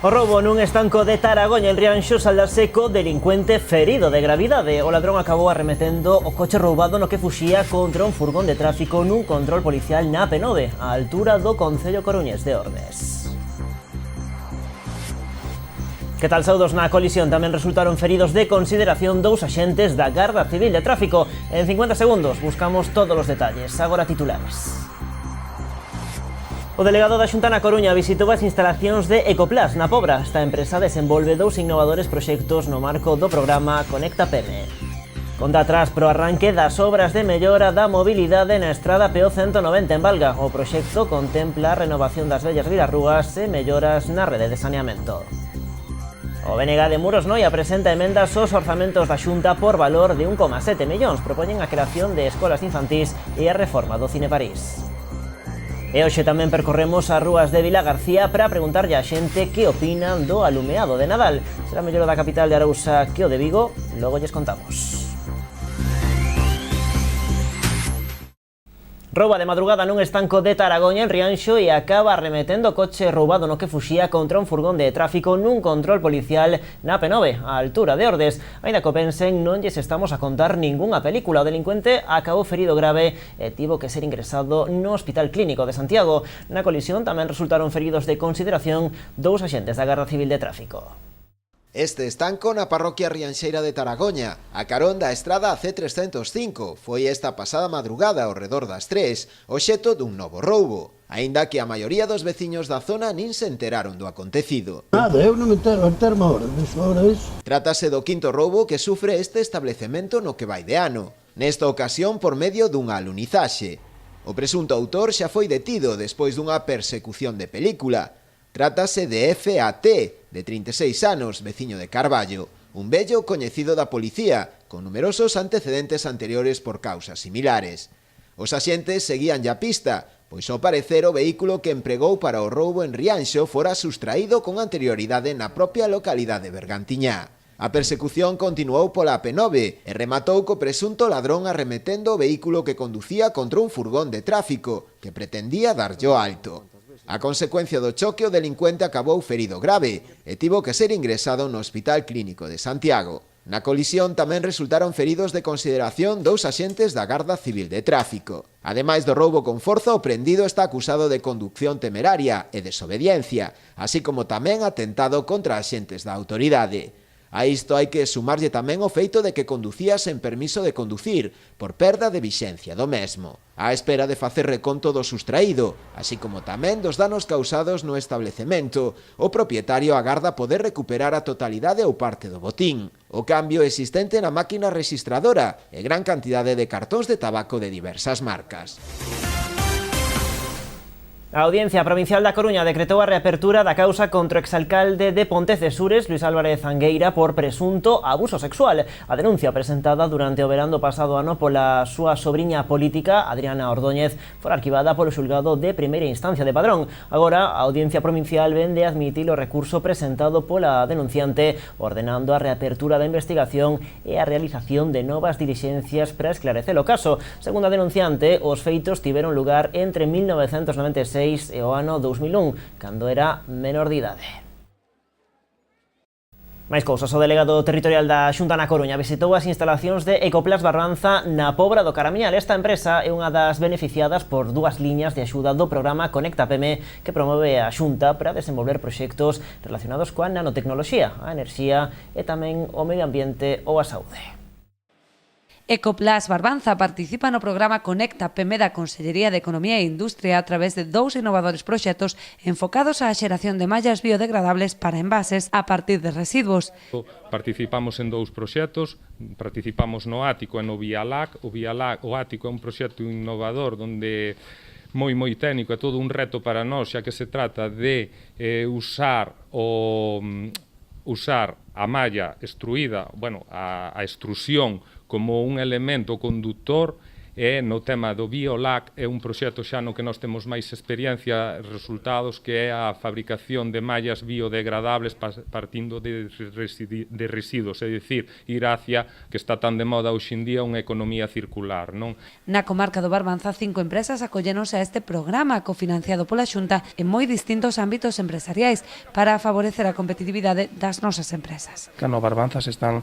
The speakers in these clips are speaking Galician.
O roubo nun estanco de Taragoña en Rianxo saldase co delincuente ferido de gravidade. O ladrón acabou arremetendo o coche roubado no que fuxía contra un furgón de tráfico nun control policial na AP9, á altura do concello coruñés de Ordes. Que tal, saudos? Na colisión tamén resultaron feridos de consideración dous axentes da Garda Civil de Tráfico. En 50 segundos buscamos todos os detalles. Agora titulares. O delegado da Xunta na Coruña visitou as instalacións de Ecoplas na Pobra. Esta empresa desenvolve dous innovadores proxectos no marco do programa Conecta PM. Conta atrás pro arranque das obras de mellora da mobilidade na estrada PO 190 en Valga. O proxecto contempla a renovación das vellas vilarrúas e melloras na rede de saneamento. O BNG de Muros Noia presenta emendas aos orzamentos da Xunta por valor de 1,7 millóns. Propoñen a creación de escolas infantís e a reforma do Cine París. E hoxe tamén percorremos as rúas de Vila García para preguntarlle á xente que opinan do alumeado de Nadal. Será mellor o da capital de Arousa que o de Vigo? Logo lles contamos. Rouba de madrugada nun estanco de Taragoña en Rianxo e acaba arremetendo o coche roubado no que fuxía contra un furgón de tráfico nun control policial na AP9, á altura de Ordes. Aínda que o pensen, non lles estamos a contar ningunha película. O delincuente acabou ferido grave e tivo que ser ingresado no Hospital Clínico de Santiago. Na colisión tamén resultaron feridos de consideración dous axentes da Garda Civil de Tráfico. Este estanco na parroquia rianxeira de Taragoña, a carón da estrada C305, foi esta pasada madrugada ao redor das 3, obxecto dun novo roubo, aínda que a maioría dos veciños da zona nin se enteraron do acontecido. Nada, eu non me entero ahora iso. Trátase do quinto roubo que sufre este establecemento no que vai de ano, nesta ocasión por medio dunha alunizaxe. O presunto autor xa foi detido despois dunha persecución de película. Trátase de FAT, de 36 anos, veciño de Carballo, un vello coñecido da policía, con numerosos antecedentes anteriores por causas similares. Os axentes seguían a pista, pois ao parecer o vehículo que empregou para o roubo en Rianxo fora sustraído con anterioridade na propia localidade bergantiñá. A persecución continuou pola AP9 e rematou co presunto ladrón arremetendo o vehículo que conducía contra un furgón de tráfico que pretendía darllo alto. A consecuencia do choque, o delincuente acabou ferido grave e tivo que ser ingresado no Hospital Clínico de Santiago. Na colisión tamén resultaron feridos de consideración dous axentes da Garda Civil de Tráfico. Ademais do roubo con forza, o prendido está acusado de conducción temeraria e desobediencia, así como tamén atentado contra axentes da autoridade. A isto hai que sumarlle tamén o feito de que conducía sen permiso de conducir, por perda de vixencia do mesmo. Á espera de facer reconto do sustraído, así como tamén dos danos causados no establecemento, o propietario agarda poder recuperar a totalidade ou parte do botín. O cambio existente na máquina rexistradora e gran cantidade de cartóns de tabaco de diversas marcas. A Audiencia Provincial da Coruña decretou a reapertura da causa contra o exalcalde de Pontecesures, Luis Álvarez Angueira, por presunto abuso sexual. A denuncia presentada durante o verán do pasado ano pola súa sobriña política, Adriana Ordóñez, fora arquivada polo xulgado de primeira instancia de Padrón. Agora, a Audiencia Provincial vende admitir o recurso presentado pola denunciante, ordenando a reapertura da investigación e a realización de novas dilixencias para esclarecer o caso. Segundo a denunciante, os feitos tiveron lugar entre 1996 e o ano 2001, cando era menor de idade. Máis cousas, o delegado territorial da Xunta na Coruña visitou as instalacións de Ecoplas Barbanza na Pobra do Caramiñal. Esta empresa é unha das beneficiadas por dúas liñas de axuda do programa Conecta PM, que promove a Xunta para desenvolver proxectos relacionados coa nanotecnoloxía, a enerxía e tamén o medio ambiente ou a saúde. Ecoplas Barbanza participa no programa Conecta PM da Consellería de Economía e Industria a través de dous innovadores proxectos enfocados á xeración de mallas biodegradables para envases a partir de residuos. Participamos en dous proxectos, participamos no Ático e no Vialac. O Ático é un proxecto innovador onde moi técnico, é todo un reto para nós, xa que se trata de usar a malla extruída, a extrusión como un elemento conductor E no tema do Biolac é un proxecto xa no que nós temos máis experiencia, resultados, que é a fabricación de mallas biodegradables partindo de residuos, é dicir, ir hacia, que está tan de moda hoxe en día, unha economía circular, non? Na comarca do Barbanza, 5 empresas acolléronse a este programa cofinanciado pola Xunta en moi distintos ámbitos empresariais para favorecer a competitividade das nosas empresas. No Barbanza se están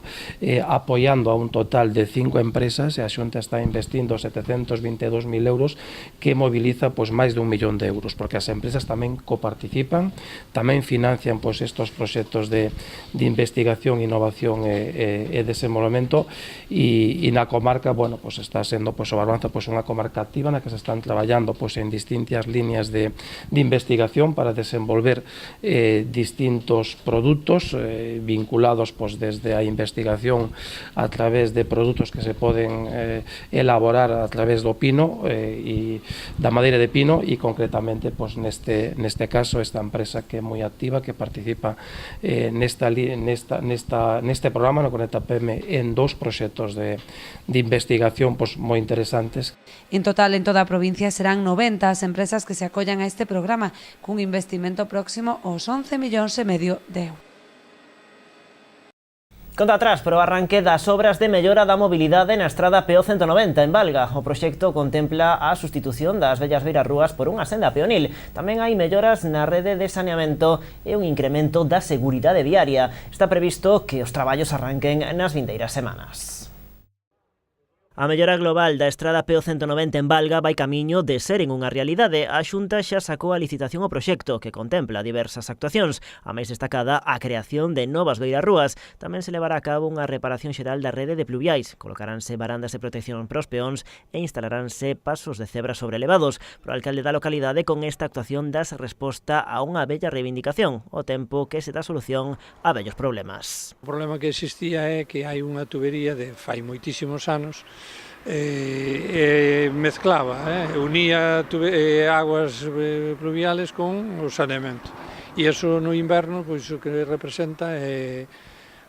apoiando a un total de 5 empresas e a Xunta está investindo 722.000 euros que moviliza máis de 1 millón de euros, porque as empresas tamén coparticipan, tamén financian estos proxectos de investigación, innovación e desenvolvemento e na comarca, está sendo o Barbanza unha comarca activa na que se están traballando en distintas líneas de investigación para desenvolver distintos produtos vinculados desde a investigación a través de produtos que se poden elaborar a través do pino e da madeira de pino e concretamente neste caso esta empresa que é moi activa, que participa neste programa no Conecta PM en 2 proxectos de investigación moi interesantes. En total, en toda a provincia serán 90 as empresas que se acollan a este programa cun investimento próximo aos 11,5 millóns de euros. Conta atrás para o arranque das obras de mellora da mobilidade na estrada PO 190 en Valga. O proxecto contempla a sustitución das vellas beirarrúas por unha senda peonil. Tamén hai melloras na rede de saneamento e un incremento da seguridade viaria. Está previsto que os traballos arranquen nas vindeiras semanas. A mellora global da estrada PO 190 en Valga vai camiño de seren unha realidade. A Xunta xa sacou a licitación ao proxecto, que contempla diversas actuacións. A máis destacada, a creación de novas beirarrúas. Tamén se levará a cabo unha reparación xeral da rede de pluviais. Colocaránse barandas de protección para os peóns e instalaránse pasos de cebra sobrelevados. Pero o alcalde da localidade con esta actuación das resposta a unha bella reivindicación, o tempo que se dá solución a vellos problemas. O problema que existía é que hai unha tubería de fai moitísimos anos mezclaba, unía aguas pluviales con o saneamento. E iso no inverno o que representa é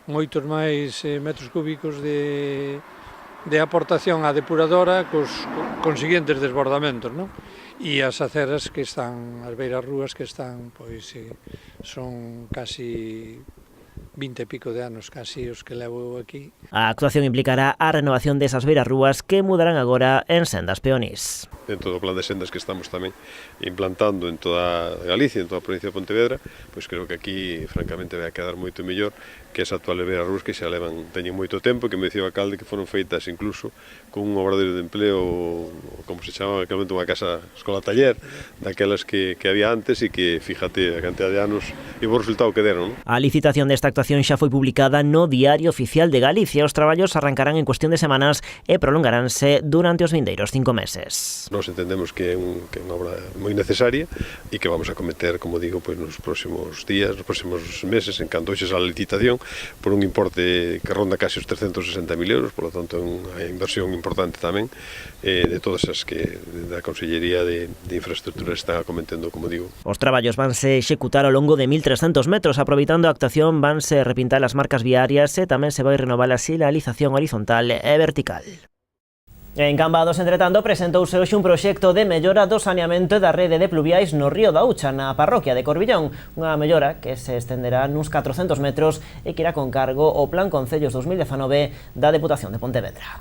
moitos máis metros cúbicos de aportación á depuradora cos consiguientes desbordamentos, non? E as aceras que están, as beirarrúas que están, son casi 20 e pico de anos casi os que levo aquí. A actuación implicará a renovación desas beirarrúas que mudarán agora en sendas peonís. Dentro do plan de sendas que estamos tamén implantando en toda Galicia, en toda a provincia de Pontevedra, creo que aquí francamente vai a quedar moito mellor que as actuales beirarrúas que xa teñen moito tempo, que me dicía o alcalde que foron feitas incluso con un obradoiro de empleo, como se chamaba actualmente unha casa escola-taller, daquelas que había antes e que, fíjate, a cantidad de anos e o resultado que deron, non? A licitación desta actuación xa foi publicada no Diario Oficial de Galicia. Os traballos arrancarán en cuestión de semanas e prolongaránse durante os vindeiros 5 meses. Nós entendemos que é unha obra moi necesaria e que vamos a cometer, como digo, nos próximos días, nos próximos meses, en canto hoxe a licitación, por un importe que ronda casi os 360.000 euros, por lo tanto é unha inversión importante tamén de todas as que da Consellería de Infraestructuras están acometendo, como digo. Os traballos vanse executar ao longo de 1.300 metros, aproveitando a actuación vanse repintar as marcas viarias e tamén se vai renovar a sinalización horizontal e vertical. En Cambados, entretanto, presentouse hoxe un proxecto de mellora do saneamento da rede de pluviais no río da Ucha, na parroquia de Corbillón. Unha mellora que se estenderá nuns 400 metros e que irá con cargo o Plan Concellos 2019 da Deputación de Pontevedra.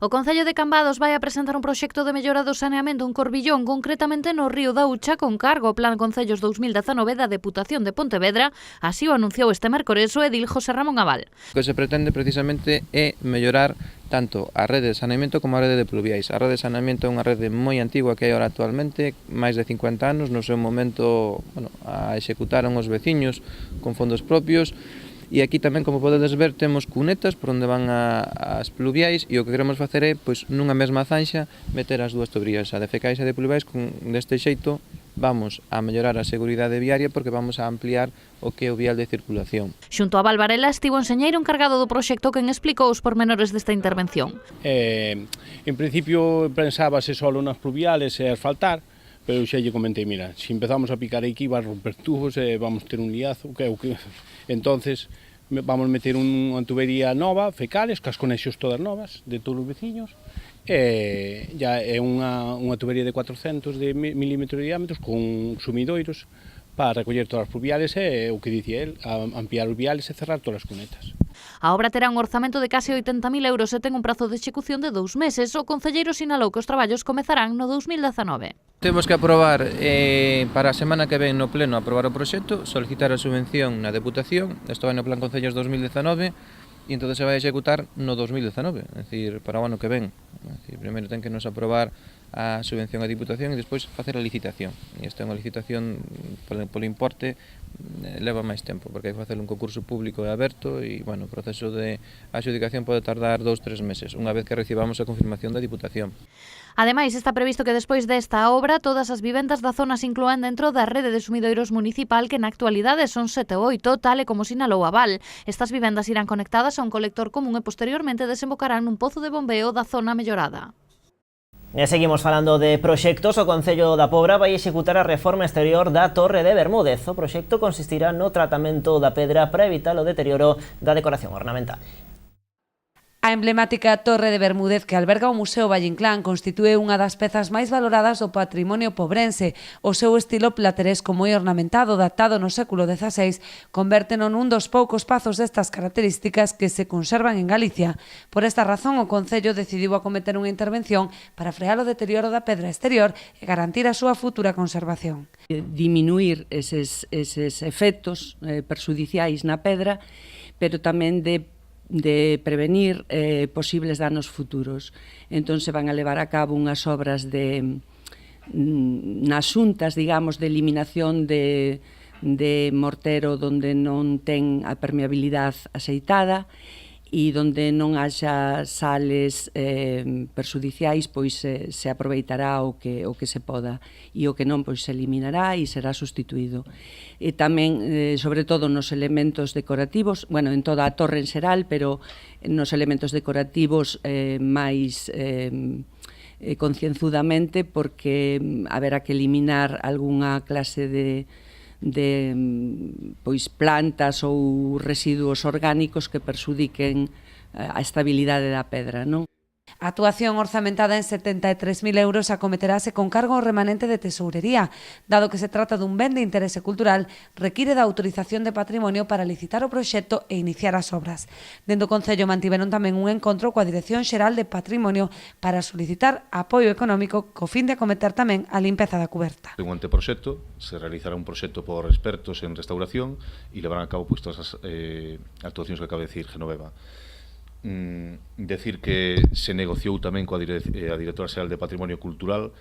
O Concello de Cambados vai a presentar un proxecto de mellora do saneamento en Corbillón, concretamente no río da Ucha, con cargo ao Plan Concellos 2019 da Deputación de Pontevedra. Así o anunciou este mércores o edil José Ramón Aval. O que se pretende precisamente é mellorar tanto a rede de saneamento como a rede de pluviais. A rede de saneamento é unha rede moi antigua que hai ahora actualmente, máis de 50 anos, no seu momento a executaron os veciños con fondos propios. E aquí tamén, como podedes ver, temos cunetas por onde van as pluviais e o que queremos facer é, nunha mesma zanxa, meter as dúas tuberías, a de fecais e de pluviais. Deste xeito vamos a mellorar a seguridade viaria porque vamos a ampliar o que é o vial de circulación. Xunto a Valvarela estivo o enxeñeiro encargado do proxecto quen explicou os pormenores desta intervención. En principio pensábase só nas pluviales e asfaltar, pero xa lle comentei, mira, se empezamos a picar aquí vai romper tubos e vamos ter un liazo, entonces vamos meter unha tubería nova, fecales, cas conexións todas novas de todos os veciños, Ya é unha tubería de 400 milímetros de diámetros con sumidoiros para recoller todas as pluviales e, o que dicía el, ampliar os viales e cerrar todas as cunetas. A obra terá un orzamento de case 80.000 euros e ten un prazo de execución de 2 meses. O concelleiro sinalou que os traballos comezarán no 2019. Temos que aprobar para a semana que ven no pleno aprobar o proxecto, solicitar a subvención na Deputación, isto vai no Plan Concellos 2019, e entón se vai executar no 2019, é dicir, para o ano que ven. Primeiro ten que nos aprobar a subvención á Diputación e despois facer a licitación. E esta é unha licitación polo importe, leva máis tempo, porque hai que facer un concurso público e aberto e, bueno, o proceso de adjudicación pode tardar 2-3 meses, unha vez que recibamos a confirmación da Diputación. Ademais, está previsto que despois desta obra todas as vivendas da zona se inclúan dentro da rede de sumidoiros municipal que na actualidade son 7 ou 8, tal e como sinalou a Val. Estas vivendas irán conectadas a un colector común e posteriormente desembocarán nun pozo de bombeo da zona mellorada. E seguimos falando de proxectos. O Concello da Pobra vai executar a reforma exterior da Torre de Bermúdez. O proxecto consistirá no tratamento da pedra para evitar o deterioro da decoración ornamental. A emblemática Torre de Bermúdez que alberga o Museo Valle Inclán constitúe unha das pezas máis valoradas do patrimonio pobrense. O seu estilo plateresco moi ornamentado, datado no século XVI, convérteno nun dos poucos pazos destas características que se conservan en Galicia. Por esta razón, o Concello decidiu acometer unha intervención para frear o deterioro da pedra exterior e garantir a súa futura conservación. Diminuir eses efectos perxudiciais na pedra, pero tamén de prevenir posibles danos futuros. Entón se van a levar a cabo unhas obras nas xuntas, digamos, de eliminación de mortero donde non ten a permeabilidade aceitada e donde non haxa sales perxudiciais, pois se aproveitará o que se poda, e o que non, pois se eliminará e será sustituído. E tamén, sobre todo nos elementos decorativos, bueno, en toda a torre en xeral, pero nos elementos decorativos máis concienzudamente, porque haberá que eliminar algunha clase de pois plantas ou residuos orgánicos que perxudiquen a estabilidade da pedra, non? A actuación orzamentada en 73.000 euros acometerase con cargo ao remanente de tesourería. Dado que se trata dun ben de interese cultural, require da autorización de patrimonio para licitar o proxecto e iniciar as obras. Dende o Concello mantiveron tamén un encontro coa Dirección Xeral de Patrimonio para solicitar apoio económico co fin de acometer tamén a limpeza da cuberta. Un anteproxecto, se realizará un proxecto por expertos en restauración e levarán a cabo todas as actuacións que acaba de decir Genoveva. Decir que se negociou tamén coa a Directora Xeral de Patrimonio Cultural,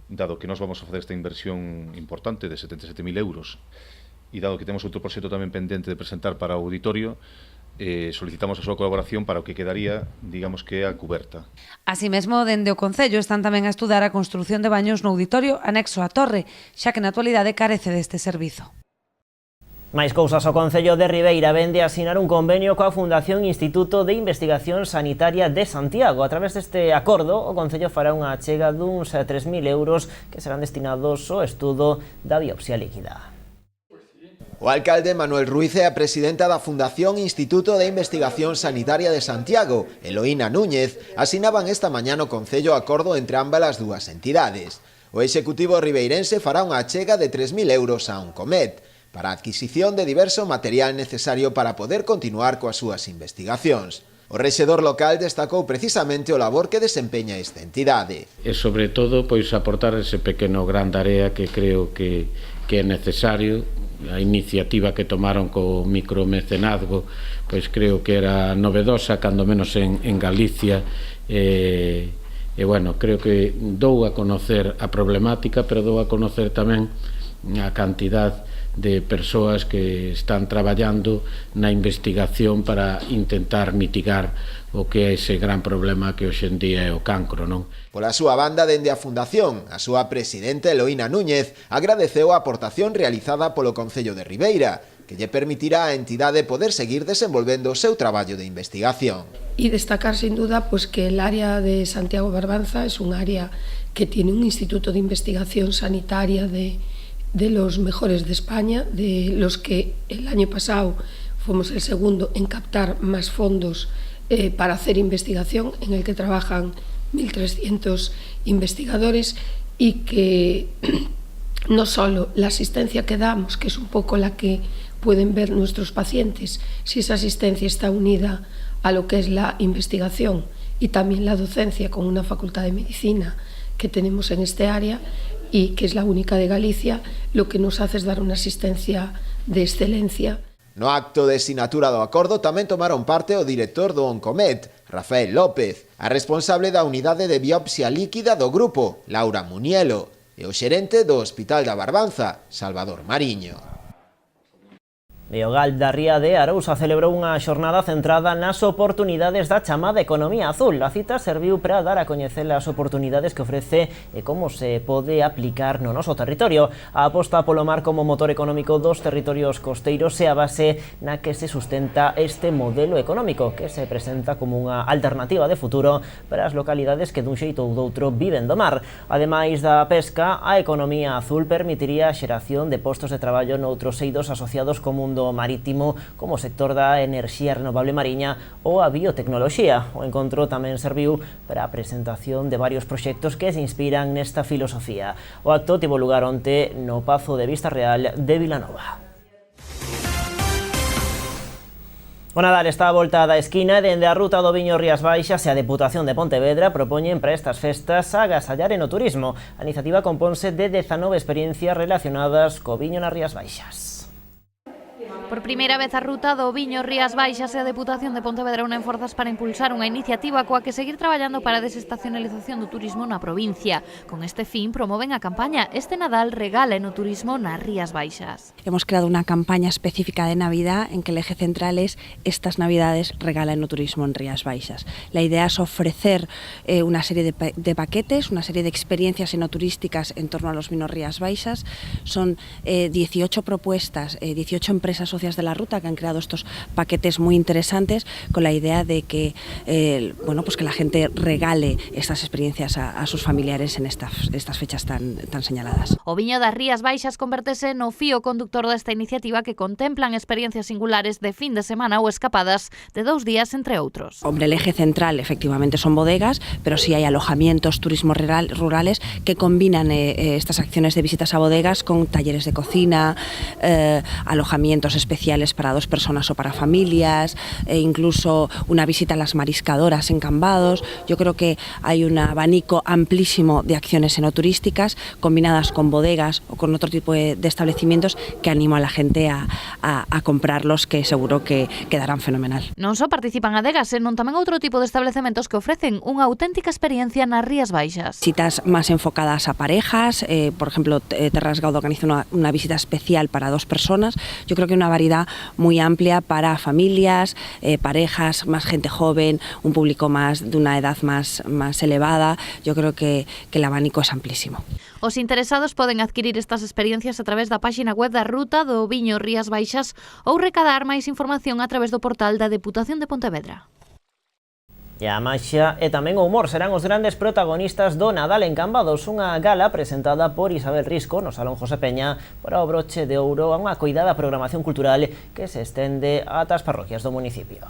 dado que nós vamos a facer esta inversión importante de 77.000 euros e dado que temos outro proxecto tamén pendente de presentar para o auditorio, solicitamos a súa colaboración para o que quedaría, digamos que a cuberta. Así mesmo, dende o Concello están tamén a estudar a construción de baños no auditorio anexo á torre, xa que na actualidade carece deste servizo. Máis cousas, o Concello de Ribeira vende a asinar un convenio coa Fundación Instituto de Investigación Sanitaria de Santiago. A través deste acordo, o Concello fará unha achega duns 3.000 euros que serán destinados ao estudo da biopsia líquida. O alcalde Manuel Ruiz e a presidenta da Fundación Instituto de Investigación Sanitaria de Santiago, Eloína Núñez, asinaban esta mañá no Concello acordo entre ambas as dúas entidades. O Executivo ribeirense fará unha achega de 3.000 euros a Oncomet, para a adquisición de diverso material necesario para poder continuar coas súas investigacións. O rexedor local destacou precisamente o labor que desempeña esta entidade. E sobre todo, pois aportar ese pequeno gran tarea que creo que é necesario. A iniciativa que tomaron co micromecenazgo, pois creo que era novedosa, cando menos en Galicia, e bueno, creo que dou a conocer a problemática, pero dou a conocer tamén a cantidad de persoas que están traballando na investigación para intentar mitigar o que é ese gran problema que hoxe en día é o cancro, non? Pola súa banda, dende a Fundación, a súa presidenta Eloína Núñez agradeceu a aportación realizada polo Concello de Ribeira, que lle permitirá á entidade poder seguir desenvolvendo o seu traballo de investigación. Y destacar sin duda pues que el área de Santiago Barbanza es un área que tiene un instituto de investigación sanitaria de los mejores de España, de los que el año pasado fuimos el segundo en captar más fondos para hacer investigación, en el que trabajan 1.300 investigadores y que no solo la asistencia que damos, que es un poco la que pueden ver nuestros pacientes, si esa asistencia está unida a lo que es la investigación y también la docencia con una facultad de medicina que tenemos en este área y que es la única de Galicia, lo que nos hace es dar una asistencia de excelencia. No acto de sinatura do acordo tamén tomaron parte o director do Oncomed, Rafael López, a responsable da unidade de biopsia líquida do grupo, Laura Munielo, e o xerente do Hospital da Barbanza, Salvador Mariño. E o GALP da Ría de Arousa celebrou unha xornada centrada nas oportunidades da chamada economía azul. A cita serviu para dar a coñecer as oportunidades que ofrece e como se pode aplicar no noso territorio. A aposta polo mar como motor económico dos territorios costeiros é a base na que se sustenta este modelo económico, que se presenta como unha alternativa de futuro para as localidades que dun xeito ou doutro viven do mar. Ademais da pesca, a economía azul permitiría a xeración de postos de traballo noutros eidos asociados co mundo marítimo, como o sector da enerxía renovable mariña ou a biotecnoloxía. O encontro tamén serviu para a presentación de varios proxectos que se inspiran nesta filosofía. O acto tivo lugar onte no Pazo de Vista Real de Vilanova. O Nadal está a volta da esquina e dende a ruta do Viño Rías Baixas e a Deputación de Pontevedra propoñen para estas festas agasallar en o turismo. A iniciativa componse de 19 experiencias relacionadas co viño nas Rías Baixas. Por primeira vez a ruta do Viño Rías Baixas e a Deputación de Pontevedra unen forzas para impulsar unha iniciativa coa que seguir traballando para a desestacionalización do turismo na provincia. Con este fin promoven a campaña Este Nadal regala no turismo nas Rías Baixas. Hemos creado una campaña específica de Navidad en que el eje central es estas Navidades regala no turismo en Rías Baixas. La idea es ofrecer una serie de paquetes, una serie de experiencias enoturísticas en torno a los vinos Rías Baixas. Son 18 propuestas, 18 empresas sociales de la ruta que han creado estos paquetes muy interesantes con la idea de que pues que la gente regale estas experiencias a sus familiares en estas fechas tan señaladas. O Viño das Rías Baixas convertese no fío conductor desta iniciativa que contemplan experiencias singulares de fin de semana ou escapadas de 2 días entre outros. Hombre, el eje central efectivamente son bodegas, pero sí hay alojamientos, turismos rurales que combinan estas acciones de visitas a bodegas con talleres de cocina, alojamientos especiales para 2 personas o para familias, e incluso una visita a las mariscadoras en Cambados. Yo creo que hay un abanico amplísimo de acciones enoturísticas combinadas con bodegas o con otro tipo de establecimientos que animo a la gente a comprarlos, que seguro que quedarán fenomenal. Non só participan adegas, senón tamén outro tipo de establecementos que ofrecen unha auténtica experiencia nas Rías Baixas. Citas más enfocadas a parejas, por ejemplo, Terras Gauda organiza una visita especial para 2 personas. Yo creo que una variedad muy amplia para familias, parejas, más gente joven, un público más de una edad más elevada. Yo creo que el abanico es amplísimo. Os interesados poden adquirir estas experiencias a través da páxina web da ruta do Viño Rías Baixas ou recadar máis información a través do portal da Deputación de Pontevedra. E a maxia e tamén o humor serán os grandes protagonistas do Nadal en Cambados, unha gala presentada por Isabel Risco no Salón José Peña para o broche de ouro a unha coidada programación cultural que se estende ata as parroquias do municipio.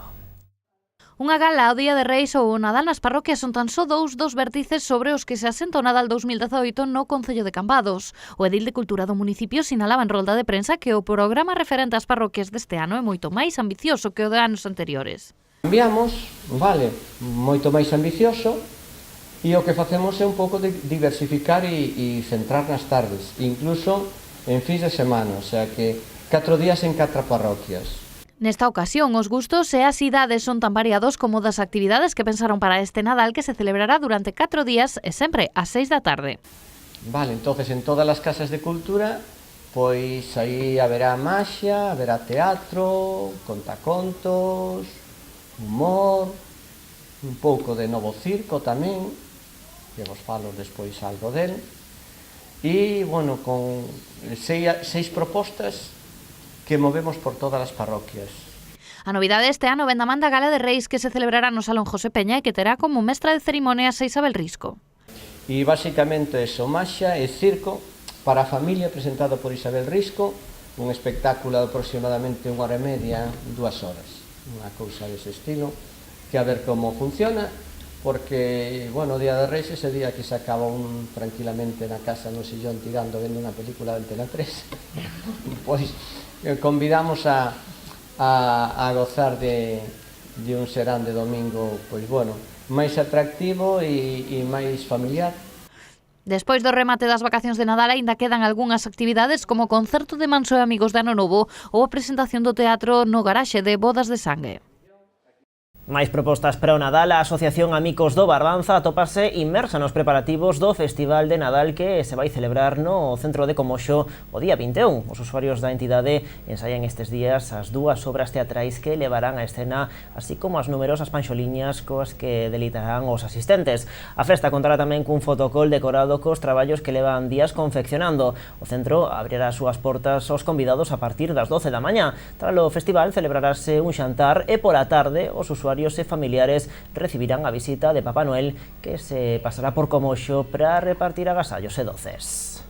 Unha gala ao Día de Reis ou o Nadal nas parroquias son tan só dous dos vértices sobre os que se asenta o Nadal 2018 no Concello de Cambados. O edil de Cultura do municipio sinalaba en rolda de prensa que o programa referente ás parroquias deste ano é moito máis ambicioso que o de anos anteriores. Cambiamos, vale, moito máis ambicioso, e o que facemos é un pouco de diversificar e centrar nas tardes, incluso en fins de semana, o sea que 4 días en 4 parroquias. Nesta ocasión, os gustos e as idades son tan variados como das actividades que pensaron para este Nadal que se celebrará durante 4 días e sempre ás 6 da tarde. Vale, entonces en todas as casas de cultura, pois aí haberá maxia, haberá teatro, contacontos, humor, un pouco de novo circo tamén, que vos falo despois algo del, e, bueno, con 6 propostas que movemos por todas as parroquias. A novidade este ano ven da man da Gala de Reis que se celebrará no Salón José Peña e que terá como mestra de ceremonias a Isabel Risco. E basicamente eso, maxia e circo para a familia presentado por Isabel Risco, un espectáculo de aproximadamente 1 hora e media, 2 horas, unha cousa dese estilo, que a ver como funciona, porque, bueno, o Día de Reis ese día que se acaba un tranquilamente na casa no sillón tirando vendo unha película de Antena 3 pois convidamos a gozar de un serán de domingo, pois bueno, máis atractivo e máis familiar. Despois do remate das vacacións de Nadal aínda quedan algunhas actividades como o concerto de Manso e Amigos de Ano Novo ou a presentación do teatro no garaxe de Bodas de Sangue. Máis propostas para o Nadal, a Asociación Amigos do Barbanza atopase inmersa nos preparativos do Festival de Nadal que se vai celebrar no Centro de Comoxo o día 21. Os usuarios da entidade ensaian estes días as dúas obras teatrais que levarán a escena, así como as numerosas panxoliñas coas que delitarán os asistentes. A festa contará tamén cun fotocol decorado cos traballos que levan días confeccionando. O centro abrirá as súas portas aos convidados a partir das 12 da mañá. Tras o festival celebrarase un xantar e pola tarde os usuarios e familiares recibirán a visita de Papá Noel que se pasará por Comoxo para repartir agasallos e doces.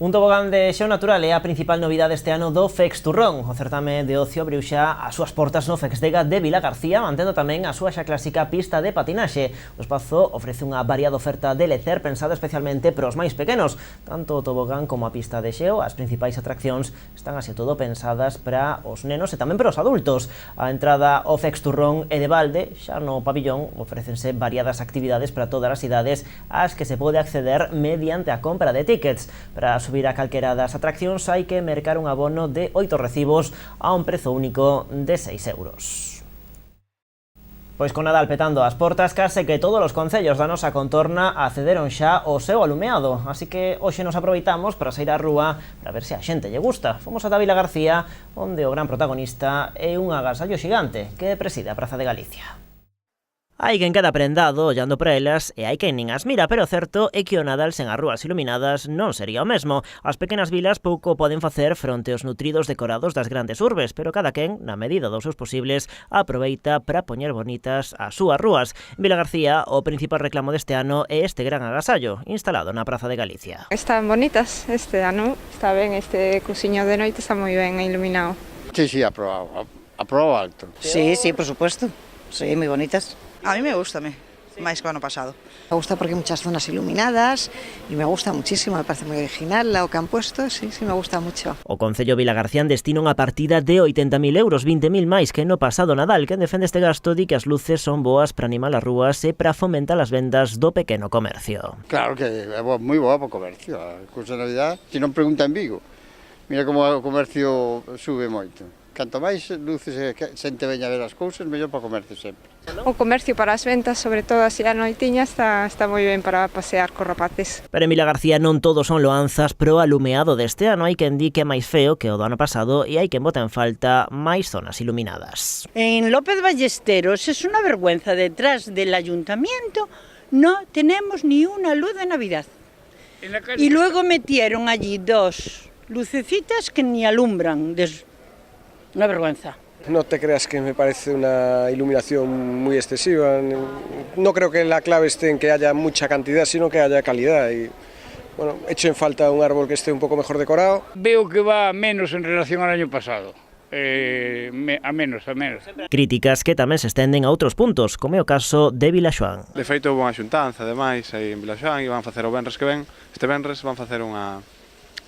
Un tobogán de xeo natural é a principal novidade este ano do FEX Turrón. O certame de ocio abriu xa as súas portas no FEXDEGA de Vilagarcía, mantendo tamén a súa xa clásica pista de patinaxe. O espazo ofrece unha variada oferta de lecer pensada especialmente para os máis pequenos. Tanto o tobogán como a pista de xeo, as principais atraccións, están así todo pensadas para os nenos e tamén para os adultos. A entrada ao FEX Turrón é de balde, xa no pabillón ofrécense variadas actividades para todas as idades ás que se pode acceder mediante a compra de tickets. Para subir a calquera das atraccións hai que mercar un abono de 8 recibos a un prezo único de 6 euros. Pois con Nadal petando as portas, case que todos os concellos da nosa contorna accederon xa ao seu alumeado, así que hoxe nos aproveitamos para sair á rúa para ver se a xente lle gusta. Fomos ata Vilagarcía, onde o gran protagonista é un agasallo xigante que preside a Praza de Galicia. Hai quen queda prendado ollando para elas e hai quen nin as mira, pero o certo é que o Nadal sen as rúas iluminadas non sería o mesmo. As pequenas vilas pouco poden facer fronte aos nutridos decorados das grandes urbes, pero cada quen, na medida dos seus posibles, aproveita para poñer bonitas as súas rúas. En Vilagarcía, o principal reclamo deste ano é este gran agasallo, instalado na Praza de Galicia. Están bonitas este ano, está ben, este cousiño de noite está moi ben iluminado. Sí, aprobo alto. Sí, por supuesto, sí, moi bonitas. A mí me gusta, más que el año pasado. Me gusta porque hay muchas zonas iluminadas y me gusta muchísimo, me parece muy original lo que han puesto, sí, me gusta mucho. O Concello Vilagarcián destina unha partida de 80.000 euros, 20.000 máis que no pasado Nadal. Quen defende este gasto di que as luces son boas para animar as rúas e para fomentar as vendas do pequeno comercio. Claro que é moi boa para o comercio, a cousa de Navidad, se non pregunta en Vigo. Mira como o comercio sube moito. Canto máis luces e xente veña a ver as cousas, mellor para o comercio sempre. O comercio para as ventas, sobre todo así a noitiña, está moi ben para pasear cos rapaces. Pero en Vilagarcía non todos son loanzas pro alumeado deste ano. Hai quen di que é máis feo que o do ano pasado e hai quen bota en falta máis zonas iluminadas. En López Ballesteros es una vergüenza. Detrás del ayuntamiento no tenemos ni una luz de Navidad. Y luego metieron allí 2 lucecitas que ni alumbran. Una vergüenza. No te creas que me parece una iluminación muy excesiva. No creo que la clave esté en que haya mucha cantidad, sino que haya calidad. Y bueno, echo en falta un árbol que esté un poco mejor decorado. Veo que va menos en relación al año pasado. A menos. Críticas que tamén se estenden a outros puntos, como é o caso de Vilaxoán. De feito, houve unha xuntanza, ademais, aí en Vilaxoán, e van facer o venres que ven. Este venres van facer unha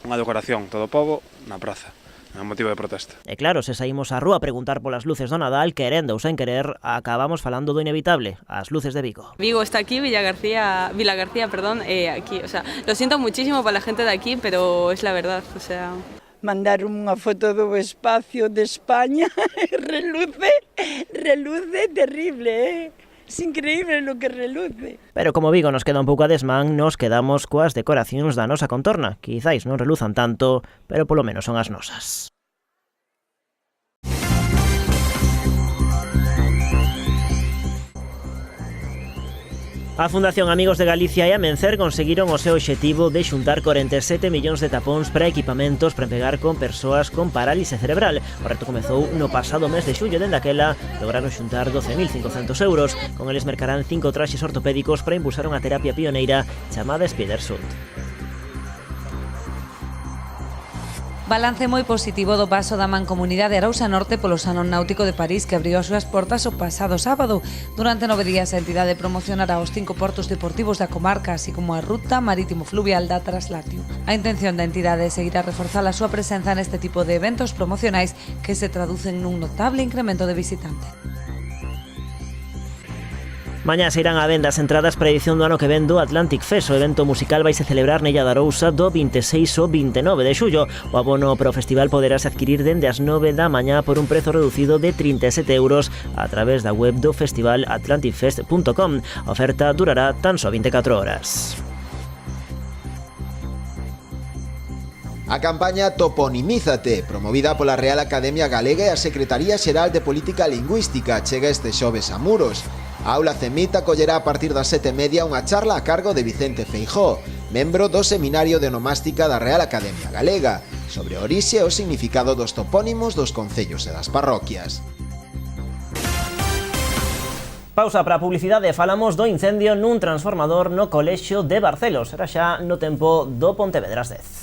decoración todo o pobo na praza. É un motivo de protesta. E claro, se saímos á rúa a preguntar polas luces do Nadal, querendo ou sen querer, acabamos falando do inevitable, as luces de Vigo. Vigo está aquí, Vilagarcía, aquí, o sea, lo siento muchísimo para la gente de aquí, pero es la verdad, o sea... Mandaron unha foto do espacio de España, reluce terrible, Es increíble lo que reluce. Pero como Vigo nos queda un pouco a desmán, nos quedamos coas decoracións da nosa contorna. Quizáis non reluzan tanto, pero polo menos son as nosas. A Fundación Amigos de Galicia e a Mencer conseguiron o seu obxectivo de xuntar 47 millóns de tapóns para equipamentos para pegar con persoas con parálise cerebral. O reto comezou no pasado mes de xullo, dende aquela lograron xuntar 12.500 euros. Con eles mercarán 5 traxes ortopédicos para impulsar unha terapia pioneira chamada Spidersuit. Balance moi positivo do paso da Mancomunidade Arousa Norte polo Salón Náutico de París, que abriu as súas portas o pasado sábado. Durante 9 días a entidade promocionará os 5 portos deportivos da comarca, así como a ruta marítimo fluvial da Traslatio. A intención da entidade é seguir a reforzar a súa presenza neste tipo de eventos promocionais que se traducen nun notable incremento de visitantes. Mañá se irán á venda as entradas para a edición do ano que ven do Atlantic Fest. O evento musical vai se celebrar nella de Arousa do 26 ao 29 de xullo. O abono para o festival poderase adquirir dende as 9 da mañá por un prezo reducido de 37 € a través da web do festival atlanticfest.com. A oferta durará tan só 24 horas. A campaña Toponimízate, promovida pola Real Academia Galega e a Secretaría Xeral de Política Lingüística, chega este xoves a Muros. A aula CEMIT acollerá a partir das 7:30 unha charla a cargo de Vicente Feijóo, membro do Seminario de Onomástica da Real Academia Galega, sobre a orixe e o significado dos topónimos dos concellos e das parroquias. Pausa para a publicidade, falamos do incendio nun transformador no colexio de Barcelos. Era xa no tempo do Pontevedras 10.